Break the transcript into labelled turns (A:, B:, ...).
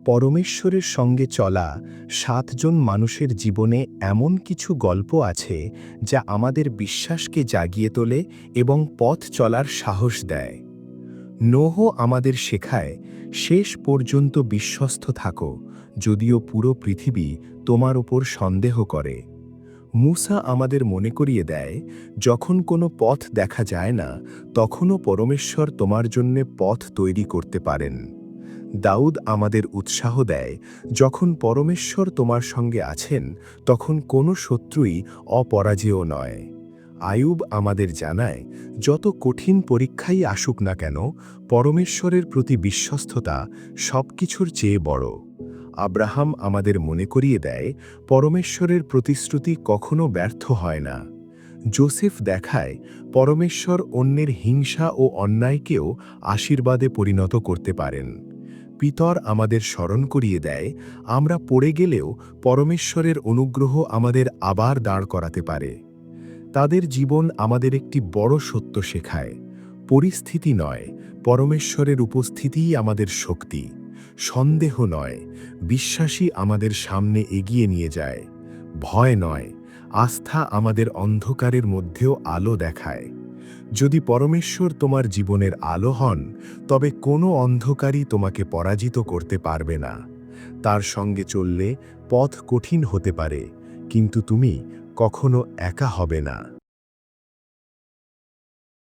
A: পরমেশ্বরের সঙ্গে চলা ৭ জন মানুষের জীবনে এমন কিছু গল্প আছে যা আমাদের বিশ্বাসকে জাগিয়ে তোলে এবং পথ চলার সাহস দেয়। নোহ আমাদের শেখায়, শেষ পর্যন্ত বিশ্বস্ত থাকো, যদিও পুরো পৃথিবী তোমার উপর সন্দেহ করে। মুসা আমাদের মনে করিয়ে দেয়, যখন কোনো পথ দেখা যায় না, তখনও পরমেশ্বর তোমার জন্যে পথ তৈরি করতে পারেন। দাউদ আমাদের উৎসাহ দেয়, যখন পরমেশ্বর তোমার সঙ্গে আছেন, তখন কোনো শত্রুই অপরাজেয় নয়। আয়ুব আমাদের জানায়, যত কঠিন পরীক্ষাই আসুক না কেন, পরমেশ্বরের প্রতি বিশ্বস্ততা সবকিছুর চেয়ে বড়। আব্রাহাম আমাদের মনে করিয়ে দেয়, পরমেশ্বরের প্রতিশ্রুতি কখনো ব্যর্থ হয় না। যোসেফ দেখায়, পরমেশ্বর অন্যের হিংসা ও অন্যায়কেও আশীর্বাদে পরিণত করতে পারেন। পিতর আমাদের স্মরণ করিয়ে দেয়, আমরা পড়ে গেলেও পরমেশ্বরের অনুগ্রহ আমাদের আবার দাঁড় করাতে পারে। তাদের জীবন আমাদের একটি বড় সত্য শেখায়, পরিস্থিতি নয়, পরমেশ্বরের উপস্থিতিই আমাদের শক্তি। সন্দেহ নয়, বিশ্বাসী আমাদের সামনে এগিয়ে নিয়ে যায়। ভয় নয়, আস্থা আমাদের অন্ধকারের মধ্যেও আলো দেখায়। যদি পরমেশ্বর তোমার জীবনের আলো হন, তবে কোনো অন্ধকারই তোমাকে পরাজিত করতে পারবে না। তার সঙ্গে চললে পথ কঠিন হতে পারে, কিন্তু তুমি কখনো একা হবে না।